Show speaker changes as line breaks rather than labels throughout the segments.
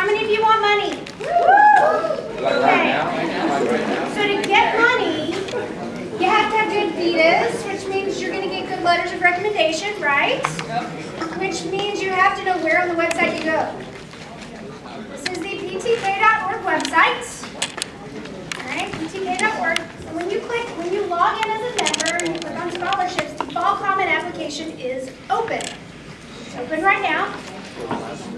many of you want money? Okay. So to get money, you have to have good visas, which means you're going to get good letters of recommendation, right? Which means you have to know where on the website you go. This is the ptk.org website. All right, ptk.org. And when you log in as a member and you click on scholarships, the Fall Common application is open. It's open right now.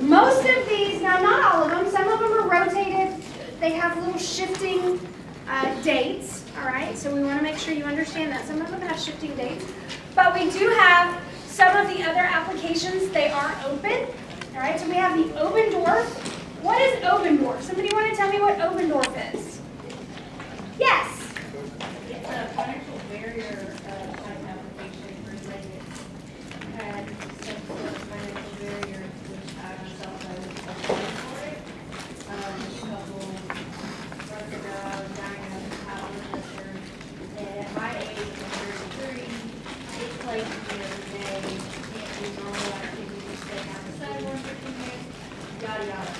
Most of these, now not all of them, some of them are rotated. They have little shifting dates, all right? So we want to make sure you understand that. Some of them have shifting dates. But we do have some of the other applications, they are open, all right? So we have the Obendorf. What is Obendorf? Somebody want to tell me what Obendorf is? Yes?
It's a financial barrier type application for related. Had some sort of financial barrier, which I myself was applying for it. A couple months ago, I was dying of high blood pressure. And at my age, I'm 33, it's like the other day, can't do normal activities, stay outside for 15 minutes, yada yada.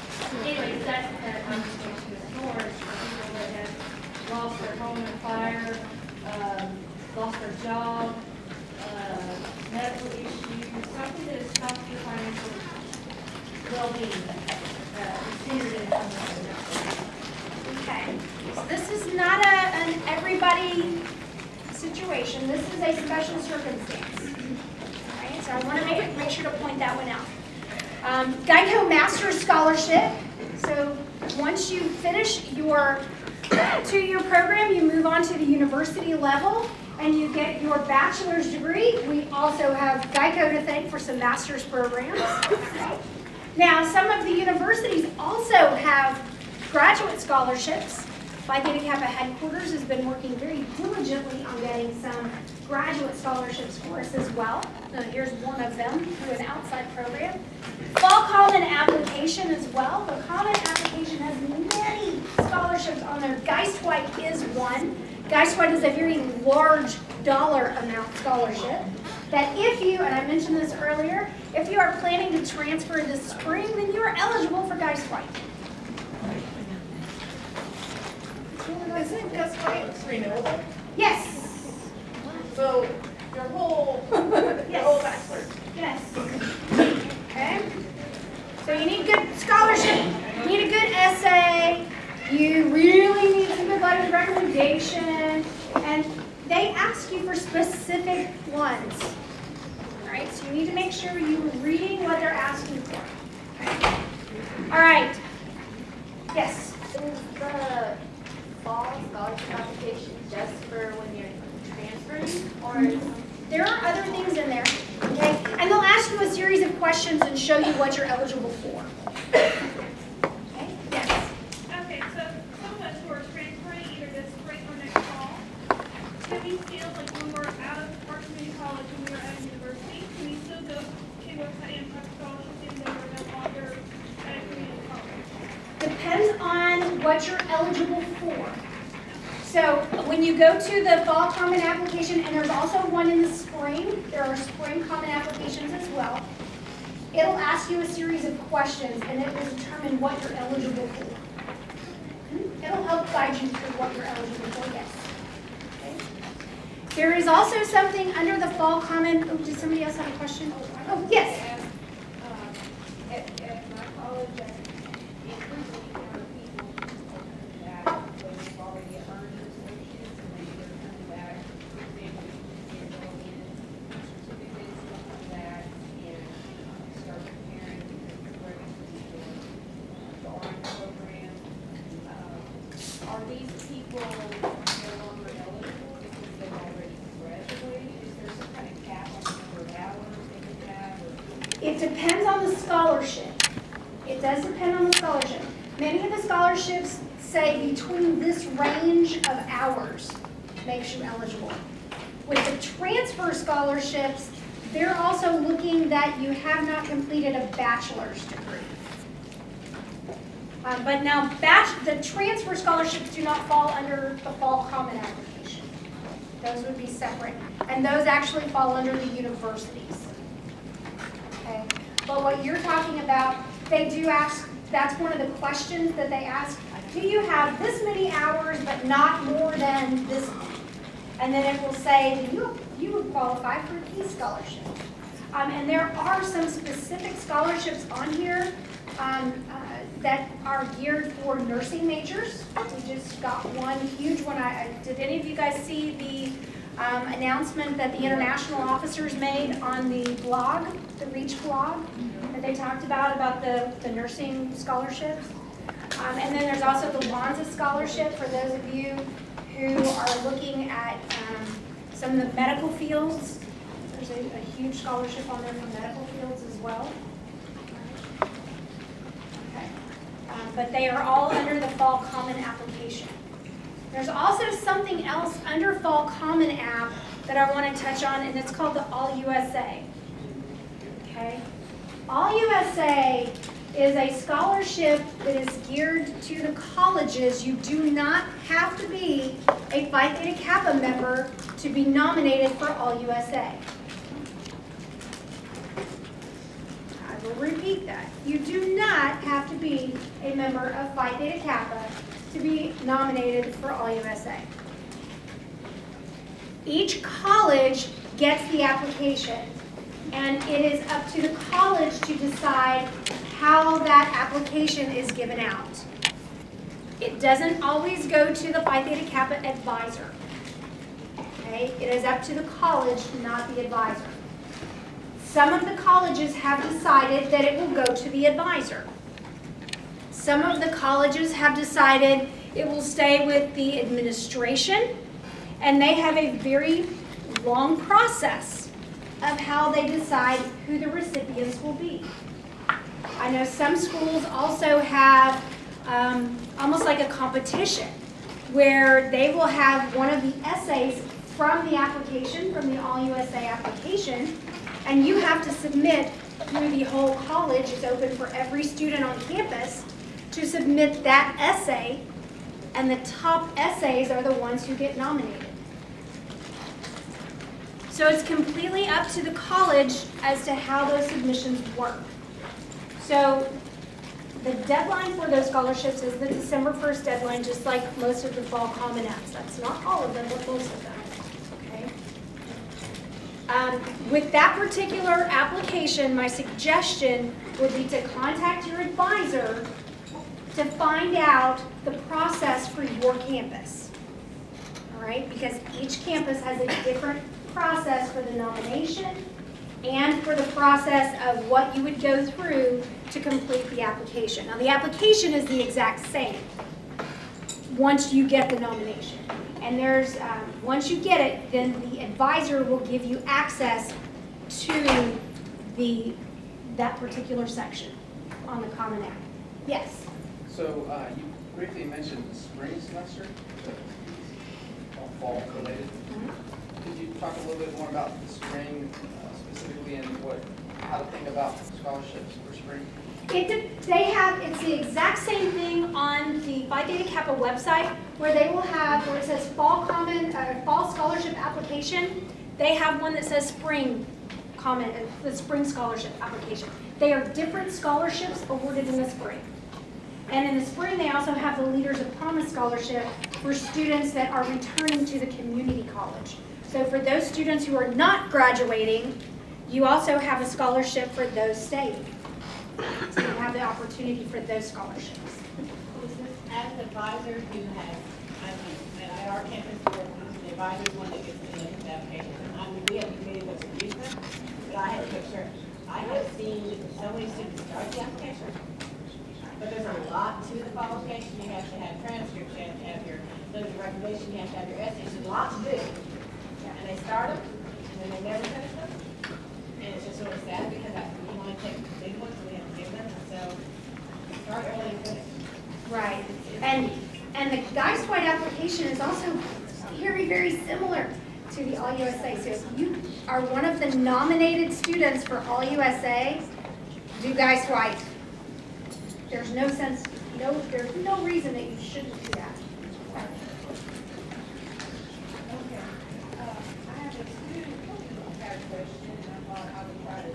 Anyways, that's that conversation with George, people that have lost their home in a fire, lost their job, medical issues, something that has stopped your financial well-being, considered in some way.
Okay. So this is not an everybody situation. This is a special circumstance. All right, so I want to make sure to point that one out. Geico Master's Scholarship. So once you finish your 2-year program, you move on to the university level and you get your bachelor's degree. We also have Geico to thank for some master's programs. Now, some of the universities also have graduate scholarships. Phi Theta Kappa headquarters has been working very diligently on getting some graduate scholarships for us as well. Here's one of them through an outside program. Fall Common application as well. The Common application has many scholarships on there. Geistwhite is one. Geistwhite is a very large dollar amount scholarship that if you, and I mentioned this earlier, if you are planning to transfer this spring, then you are eligible for Geistwhite.
Isn't Geistwhite renewable?
Yes.
So your whole
Yes.
bachelor's.
Yes. Okay. So you need good scholarship, you need a good essay, you really need some good letters of recommendation, and they ask you for specific ones. All right, so you need to make sure you're reading what they're asking for. Okay. All right. Yes.
Is the fall scholarship application just for when you're transferring, or
There are other things in there, okay? And they'll ask you a series of questions and show you what you're eligible for. Okay? Yes.
Okay, so some of us who are transferring either this spring or next fall, can we still, like when we're out of our community college, when we were at a university, can we still go to a website and apply for scholarships even though we're no longer at a community college?
Depends on what you're eligible for. So when you go to the Fall Common application, and there's also one in the spring, there are spring common applications as well, it'll ask you a series of questions and it will determine what you're eligible for. It'll help guide you through what you're eligible for, yes. Okay. There is also something under the Fall Common, oh, did somebody else have a question? Oh, yes.
At my college, it usually there are people that they've already earned their associates and they're coming back, for example, they're going in certificates, stuff like that, and start preparing for the orange program. Are these people no longer eligible because they've already graduated? Is there some kind of cap on the number of hours they could have? Or
It depends on the scholarship. It does depend on the scholarship. Many of the scholarships say between this range of hours makes you eligible. With the transfer scholarships, they're also looking that you have not completed a bachelor's degree. But now, the transfer scholarships do not fall under the Fall Common application. Those would be separate. And those actually fall under the universities. Okay. But what you're talking about, they do ask that's one of the questions that they ask. Do you have this many hours but not more than this? And then it will say that you would qualify for a Key Scholarship. And there are some specific scholarships on here that are geared for nursing majors. We just got one huge one. Did any of you guys see the announcement that the international officers made on the blog, the REACH blog, that they talked about the nursing scholarships? And then there's also the Wanza Scholarship for those of you who are looking at some of the medical fields. There's a huge scholarship on there for medical fields as well. Okay. But they are all under the Fall Common application. There's also something else under Fall Common app that I want to touch on, and it's called the All USA. Okay? All USA is a scholarship that is geared to the colleges. You do not have to be a Phi Theta Kappa member to be nominated for All USA. I will repeat that. You do not have to be a member of Phi Theta Kappa to be nominated for All USA. Each college gets the application, and it is up to the college to decide how that application is given out. It doesn't always go to the Phi Theta Kappa advisor. Okay? It is up to the college, not the advisor. Some of the colleges have decided that it will go to the advisor. Some of the colleges have decided it will stay with the administration, and they have a very long process of how they decide who the recipients will be. I know some schools also have almost like a competition where they will have one of the essays from the application, from the All USA application, and you have to submit through the whole college. It's open for every student on campus to submit that essay, and the top essays are the ones who get nominated. So it's completely up to the college as to how those submissions work. So the deadline for those scholarships is the December 1st deadline, just like most of the Fall Common apps. That's not all of them, but most of them. Okay. With that particular application, my suggestion would be to contact your advisor to find out the process for your campus. All right, because each campus has a different process for the nomination and for the process of what you would go through to complete the application. Now, the application is the exact same once you get the nomination. And there's, once you get it, then the advisor will give you access to that particular section on the Common App. Yes?
So you briefly mentioned the spring semester, all fall related. Could you talk a little bit more about the spring specifically and how to think about scholarships for spring?
It's the exact same thing on the Phi Theta Kappa website where they will have, where it says Fall Scholarship Application, they have one that says Spring the Spring Scholarship Application. They are different scholarships awarded in the spring. And in the spring, they also have the Leaders of Promise Scholarship for students that are returning to the community college. So for those students who are not graduating, you also have a scholarship for those staying. So you have the opportunity for those scholarships.
As an advisor who has, at our campus, the advisor is one that gets to look at the application. We have a committee that's reviewed them, but I have to make sure. I have seen so many students start the application, but there's a lot to the qualification. You have to have transcripts, you have to have your letters of recommendation, you have to have your essays. There's a lot to do. And they start them, and then they never finish them. And it's just sort of sad because we want to take the big ones, so we have to give them. So start early and finish.
Right. And the Geist-White application is also very, very similar to the All USA. So if you are one of the nominated students for All USA, do Geist-White. There's no sense, there's no reason that you shouldn't do that.
Okay. I have a student who had a question, and I thought I would try to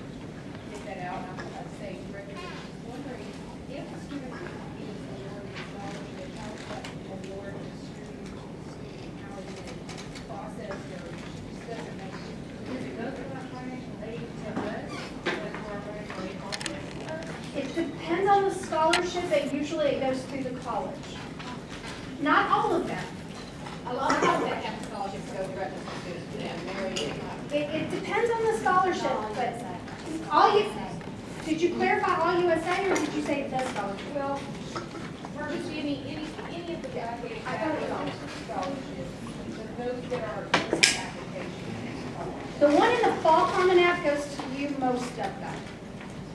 get that out. I'd say, wondering if a student
scholarship, usually it goes through the college. Not all of them.
A lot of times that have scholarships go directly to students, yeah, Mary.
It depends on the scholarship, but all you, did you clarify all USA or did you say the scholarship?
Well, we're just any of the graduating
I thought it was all.
scholarships, but those that are applications.
The one in the Fall Common App goes to you, most of them,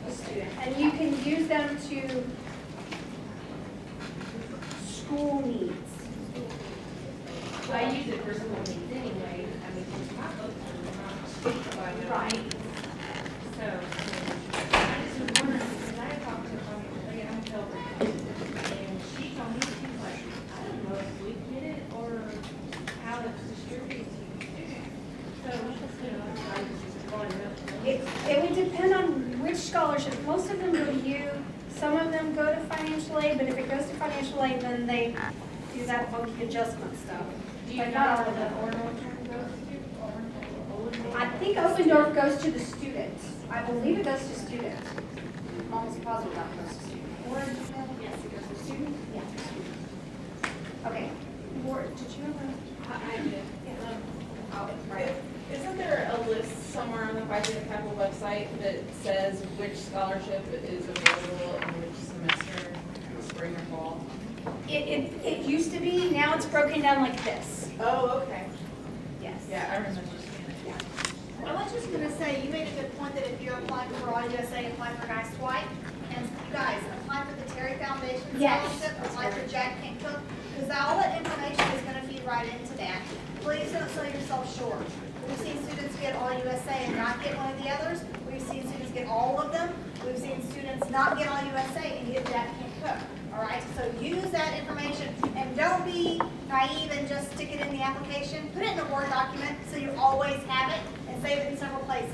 the student, and you can use them to school needs.
I use it for school needs anyway, I mean, it's not posted, not.
Right.
So, I just was wondering, because I talked to financial aid, and she told me, she was like, I don't know if we get it or how it's distributed to students. So, I was just going up.
It would depend on which scholarship. Most of them go to you, some of them go to financial aid, but if it goes to financial aid, then they do that funky adjustment stuff.
Do you
But
know
not all
where
of
the
them.
Orno term goes to?
I think Open goes to the students. I believe it goes to students. I'm almost positive that goes to students. Or, yes, it goes to students? Yeah. Okay. Ward, did you have
I did.
Right.
Isn't there a list somewhere on the Phi Kappa website that says which scholarship is available in which semester, spring or fall?
It used to be, now it's broken down like this.
Oh, okay.
Yes.
Yeah, I remember seeing it.
I was just gonna say, you made a good point that if you're applying for All USA, apply for Guy Swipe, and you guys, apply for the Terry Foundation
Yes.
Scholarship, apply for Jack Kent Cook, because all that information is gonna feed right into that. Please don't sell yourself short. We've seen students get All USA and not get one of the others. We've seen students get all of them. We've seen students not get All USA and get Jack Kent Cook. All right, so use that information and don't be naive and just stick it in the application. Put it in a Word document so you always have it and save it in several places.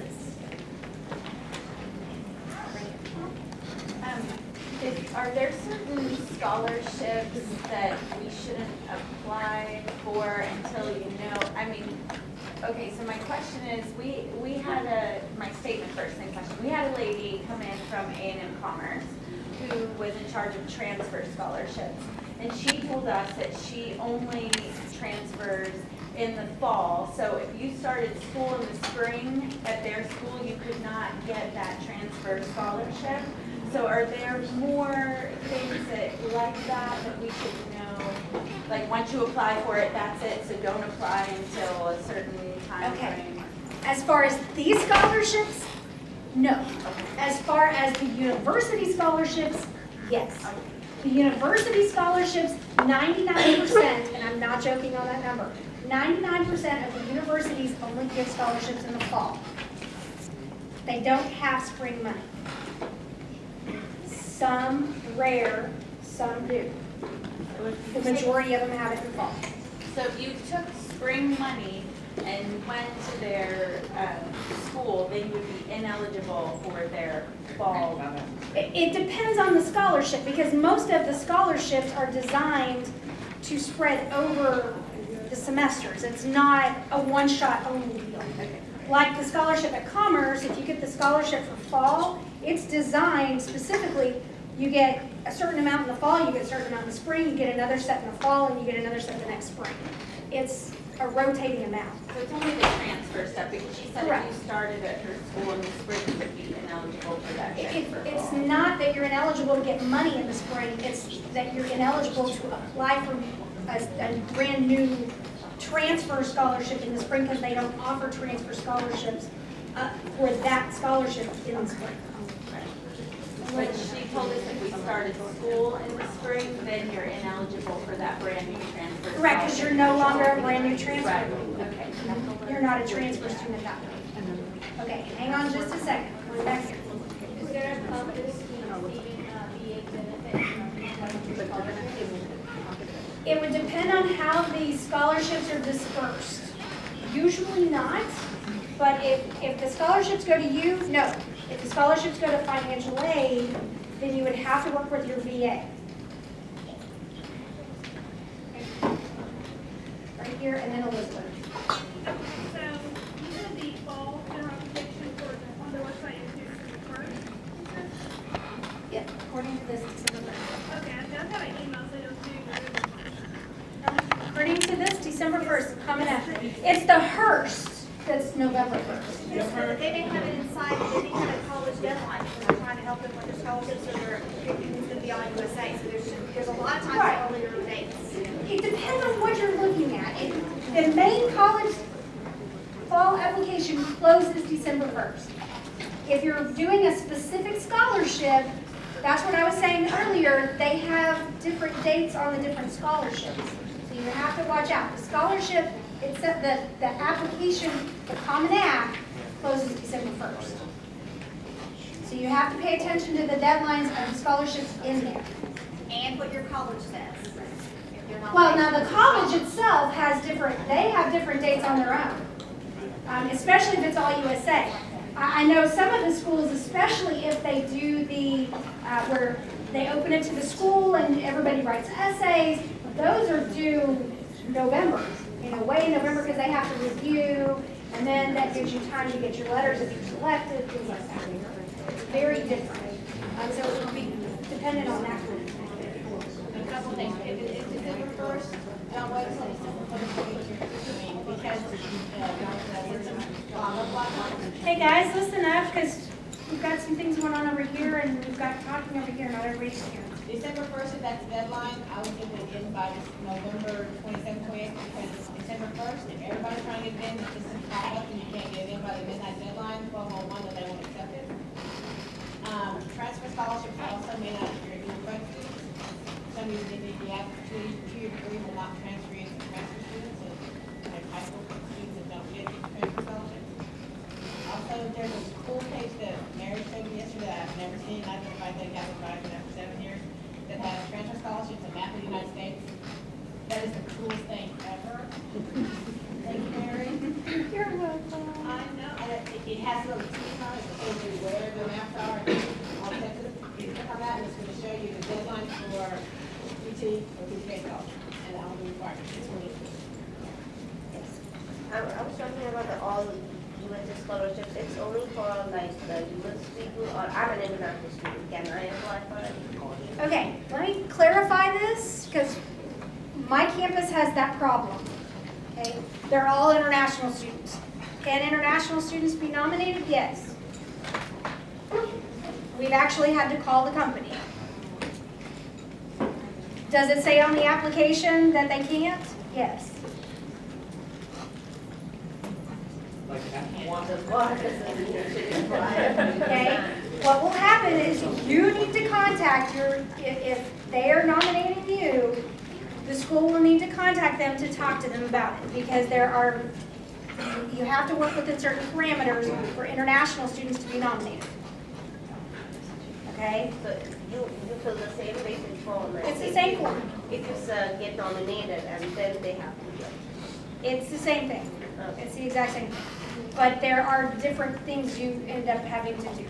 Are there certain scholarships that we shouldn't apply for until you know, I mean, okay, so my question is, we had my statement first, same question. We had a lady come in from A&M Commerce who was in charge of transfer scholarships. And she told us that she only transfers in the fall. So if you started school in the spring at their school, you could not get that transfer scholarship. So are there more things like that we should know? Like once you apply for it, that's it, so don't apply until a certain time
Okay.
frame?
As far as these scholarships, no. As far as the university scholarships, yes. The university scholarships, 99%, and I'm not joking on that number, 99% of the universities only give scholarships in the fall. They don't have spring money. Some rare, some do. The majority of them have it in the fall.
So if you took spring money and went to their school, then you would be ineligible for their fall.
It depends on the scholarship, because most of the scholarships are designed to spread over the semesters. It's not a one-shot only deal. Like the scholarship at Commerce, if you get the scholarship for fall, it's designed specifically, you get a certain amount in the fall, you get a certain amount in the spring, you get another set in the fall, and you get another set the next spring. It's a rotating amount.
So it's only the transfer stuff, because she said
Correct.
if you started at her school in the spring, you would be ineligible for that transfer.
It's not that you're ineligible to get money in the spring, it's that you're ineligible to apply for a brand new transfer scholarship in the spring, because they don't offer transfer scholarships for that scholarship in the spring.
But she told us if we started school in the spring, then you're ineligible for that brand new transfer.
Correct, because you're no longer a brand new
Right,
transfer.
okay.
You're not a transfer student at that point. Okay, hang on just a second, going back here.
Is there a public student receiving VA benefit from the
It would depend on how the scholarships are dispersed. Usually not, but if the scholarships go to you, no. If the scholarships go to financial aid, then you would have to work with your VA. Right here, and then Elizabeth.
So, you said the fall general application for on the website is December 1st?
Yeah, according to this, December 3rd.
my email said it was due November 1st.
According to this, December 1st, coming up. It's the Hearst that's November 1st.
Yes, but they didn't have it inside, they didn't have a college deadline, so we're trying to help them with their scholarships, so they're, it's gonna be on USA, so there's a lot of times
Right.
earlier dates.
It depends on what you're looking at. The main college fall application closes December 1st. If you're doing a specific scholarship, that's what I was saying earlier, they have different dates on the different scholarships. So you have to watch out. The scholarship, it's the application, the Common App closes December 1st. So you have to pay attention to the deadlines of the scholarships in there.
And what your college says. If you're not-
Well, now the college itself has they have different dates on their own, especially if it's all USA. I know some of the schools, especially if they do where they open it to the school and everybody writes essays, those are due November, way in November because they have to review, and then that gives you time to get your letters if you're selected, things like that. It's very different. So it will be dependent on that kind of thing.
A couple things, if it's December 1st, don't wait until December 1st to get your, because, blah, blah, blah.
Hey guys, listen up, because we've got some things going on over here, and we've got talking over here, not everybody's here.
December 1st, if that's the deadline, I would give it in by November 27th, 28th, because it's December 1st, if everybody's trying to get it in, if this is tied up and you can't get it in by the midnight deadline, 12:01, then they won't accept it. Transfer scholarships also may not be your credit students. Some of you, if you have two or three, will not transfer into transfer students, so like high school students that don't get transfer scholarships. Also, there's a school page that Mary showed me yesterday that I've never seen, I don't know if I think I've been driving that for 7 years, that has transfer scholarships and map of the United States. That is the coolest thing ever. Thank you, Mary.
You're welcome.
I know, and it has a little team on it, that shows you where the maps are, all Texas. You click on that, and it's gonna show you the deadline for PT or PTA scholarships, and that will be required. It's really cool.
I was talking about the all USA scholarships. It's only for like the US people, or I'm an international student. Can I apply for it?
Okay, let me clarify this, because my campus has that problem. Okay, they're all international students. Can international students be nominated? Yes. We've actually had to call the company. Does it say on the application that they can't? Yes. Okay, what will happen is you need to contact if they are nominating you, the school will need to contact them to talk to them about it, because you have to work within certain parameters for international students to be nominated. Okay?
So you fill the same basic form. Right?
It's the same form.
If you get nominated and then they have to do it.
It's the same thing.
Okay.
It's the exact same thing. But there are different things you end up having to do,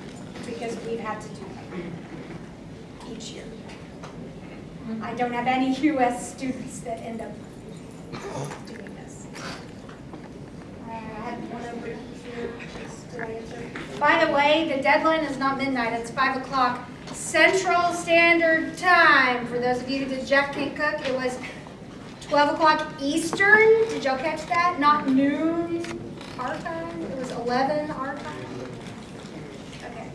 because we've had to do them each year. I don't have any US students that end up doing this. I had one over here. Did I answer? By the way, the deadline is not midnight, it's 5 o'clock Central Standard Time. For those of you who did Jeff Can't Cook, it was 12 o'clock Eastern. Did y'all catch that? Not noon our time, it was 11 our time. Okay.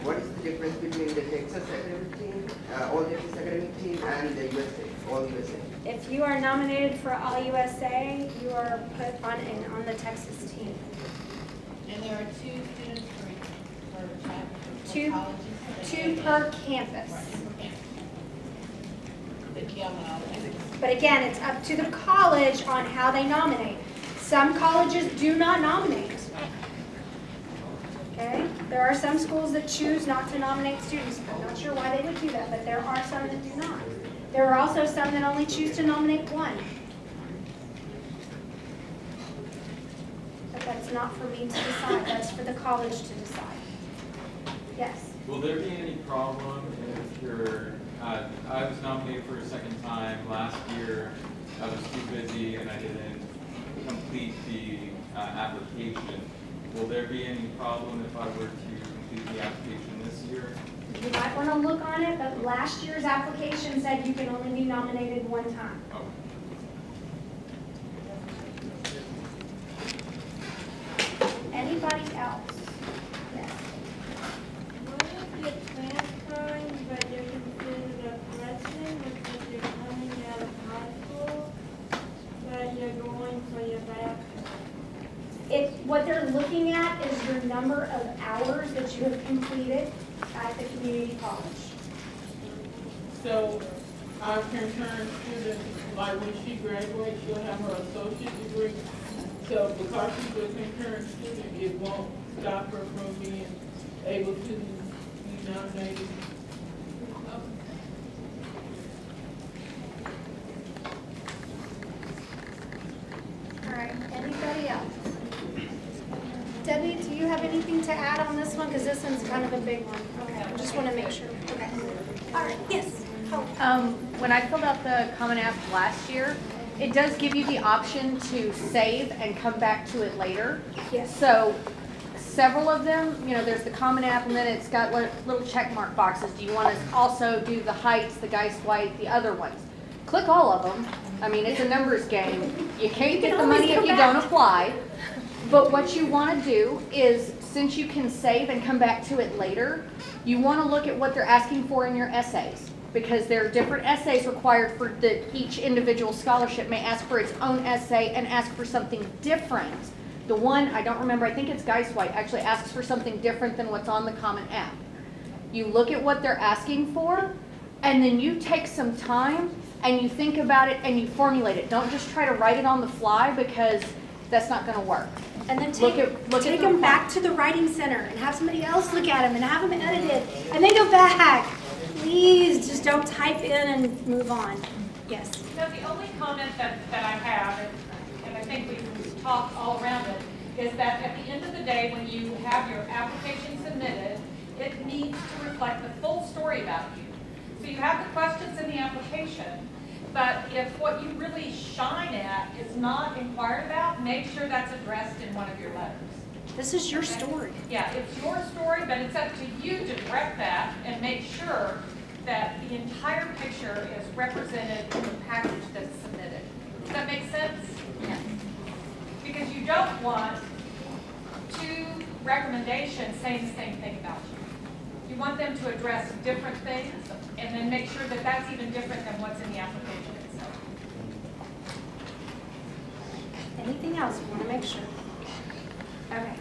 What is the difference between the Texas academic team, all Texas academic team, and the USA, all USA?
If you are nominated for All USA, you are put on the Texas team.
And there are 2 students for
Two-
colleges.
Two per campus.
Right, per campus. The Kiel and all that.
But again, it's up to the college on how they nominate. Some colleges do not nominate. Okay? There are some schools that choose not to nominate students. I'm not sure why they would do that, but there are some that do not. There are also some that only choose to nominate one. But that's not for me to decide, that's for the college to decide. Yes?
Will there be any problem if you're, I was nominated for a second time last year, I was too busy and I didn't complete the application. Will there be any problem if I were to complete the application this year?
You might want to look on it, but last year's application said you can only be nominated one time.
Oh,
Anybody else? Yes.
What if you're transferring, but you're considered a freshman because you're coming out of high school, but you're going for your bachelor's?
What they're looking at is your number of hours that you have completed at the community college.
So our concurrent student, like when she graduates, she'll have her associate degree. So because she's a concurrent student, it won't stop her from being able to be nominated.
All right, anybody else? Debbie, do you have anything to add on this one? Because this one's kind of a big one. Okay, I just want to make sure. Okay. All right, yes. Oh.
When I filled out the Common App last year, it does give you the option to save and come back to it later.
Yes.
So several of them, you know, there's the Common App and then it's got little check mark boxes. Do you want to also do the Heights, the Geist White, the other ones? Click all of them. I mean, it's a numbers game. You can't get the money if you don't apply. But what you want to do is, since you can save and come back to it later, you want to look at what they're asking for in your essays. Because there are different essays required for each individual scholarship may ask for its own essay and ask for something different. The one, I don't remember, I think it's Geist White, actually asks for something different than what's on the Common App. You look at what they're asking for, and then you take some time and you think about it and you formulate it. Don't just try to write it on the fly because that's not going to work.
And then take them back to the writing center and have somebody else look at them and have them edited. And then go back. Please just don't type in and move on. Yes.
So the only comment that I have, and I think we can talk all around it, is that at the end of the day, when you have your application submitted, it needs to reflect the full story about you. So you have the questions in the application, but if what you really shine at is not inquired about, make sure that's addressed in one of your letters.
This is your story.
Yeah, it's your story, but it's up to you to direct that and make sure that the entire picture is represented in the package that's submitted. Does that make sense?
Yes.
Because you don't want two recommendations saying the same thing about you. You want them to address different things and then make sure that that's even different than what's in the application itself.
Anything else? We want to make sure. Okay.